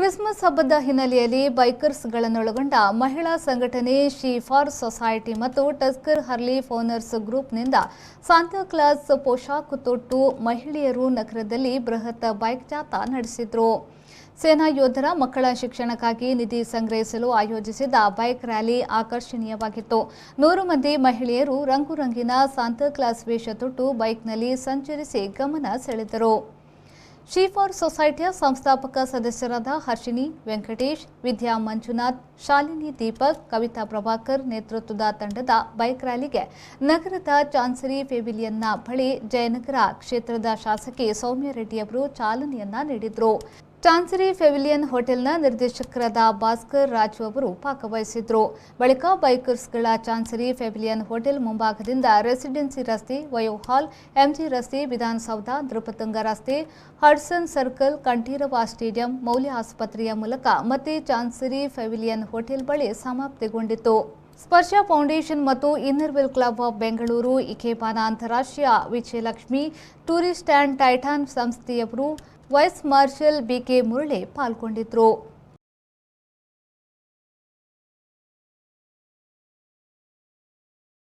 Christmas ಹಬ್ಬದ ಹಿನ್ನೆಲೆಯಲ್ಲಿ ಬೈಕರ್ಸ್ಗಳನ್ನೊಳಗೊಂಡ ಮಹಿಳಾ ಸಂಘಟನೆ ಶಿ ಫಾರ್ ಸೊಸೈಟಿ ಮತ್ತು ಟಸ್ಕರ್ ಹರ್ಲಿ ಓನರ್ಸ್ ಗ್ರೂಪ್ನಿಂದ ಸಾಂತಾ ಕ್ಲಾಸ್ ಪೋಷಾಕು ತೊಟ್ಟು ಮಹಿಳೆಯರು ನಗರದಲ್ಲಿ ಬೃಹತ್ ಬೈಕ್ ಜಾಥಾ ನಡೆಸಿದರು. ಸೇನಾ ಯೋಧರ ಮಕ್ಕಳ ಶಿಕ್ಷಣಕ್ಕಾಗಿ ನಿಧಿ ಸಂಗ್ರಹಿಸಲು ಆಯೋಜಿಸಿದ ಬೈಕ್ ರ್ಯಾಲಿ ಆಕರ್ಷಣೀಯವಾಗಿತ್ತು. 100 ಮಂದಿ ಮಹಿಳೆಯರು ರಂಗುರಂಗಿನ ಸಾಂತಾ ಕ್ಲಾಸ್ ವೇಷ ತೊಟ್ಟು ಬೈಕ್ನಲ್ಲಿ ಸಂಚರಿಸಿ ಗಮನ ಸೆಳೆದರು. ಶಿ ಫಾರ್ ಸೊಸೈಟಿಯ ಸಂಸ್ಥಾಪಕ ಸದಸ್ಯರಾದ ಹರ್ಷಿನಿ, ವೆಂಕಟೇಶ್, ವಿದ್ಯಾ ಮಂಜುನಾಥ್, ಶಾಲಿನಿ ದೀಪಕ್, ಕವಿತಾ ಪ್ರಭಾಕರ್ ನೇತೃತ್ವದ ತಂಡದ ಬೈಕ್ ರ್ಯಾಲಿಗೆ ನಗರದ ಚಾನ್ಸರಿ ಪೆವಿಲಿಯನ್ನ ಬಳಿ ಜಯನಗರ ಕ್ಷೇತ್ರದ ಶಾಸಕಿ ಸೌಮ್ಯ ರೆಡ್ಡಿಯವರು ಚಾಲನೆಯನ್ನ ನೀಡಿದರು. ಚಾನ್ಸರಿ ಪೆವಿಲಿಯನ್ ಹೋಟೆಲ್ನ ನಿರ್ದೇಶಕರಾದ ಭಾಸ್ಕರ್ ರಾಜು ಅವರು ಭಾಗವಹಿಸಿದ್ರು. ಬಳಿಕ ಬೈಕರ್ಸ್ಗಳ ಚಾನ್ಸರಿ ಪೆವಿಲಿಯನ್ ಹೋಟೆಲ್ ಮುಂಭಾಗದಿಂದ ರೆಸಿಡೆನ್ಸಿ ರಸ್ತೆ, ವಯೋ ಹಾಲ್, ಎಂಜಿ ರಸ್ತೆ, ವಿಧಾನಸೌಧ, ನೃಪತುಂಗ ರಸ್ತೆ, ಹಡ್ಸನ್ ಸರ್ಕಲ್, ಕಂಠೀರವ ಸ್ಟೇಡಿಯಂ, ಮೌಲ್ಯ ಆಸ್ಪತ್ರೆಯ ಮೂಲಕ ಮತ್ತೆ ಚಾನ್ಸರಿ ಪೆವಿಲಿಯನ್ ಹೋಟೆಲ್ ಬಳಿ ಸಮಾಪ್ತಿಗೊಂಡಿತು. ಸ್ಪರ್ಶ ಫೌಂಡೇಶನ್ ಮತ್ತು Inner Wheel club of Bengaluru, ikebana ಅಂತಾರಾಷ್ಟ್ರೀಯ ವಿಜಯಲಕ್ಷ್ಮಿ ಟೂರಿಸ್ಟ್ ಆ್ಯಂಡ್ ಟೈಟಾನ್ ಸಂಸ್ಥೆಯವರು, ವೈಸ್ ಮಾರ್ಷಲ್ ಬಿಕೆ ಮುರಳಿ ಪಾಲ್ಗೊಂಡಿದ್ದರು.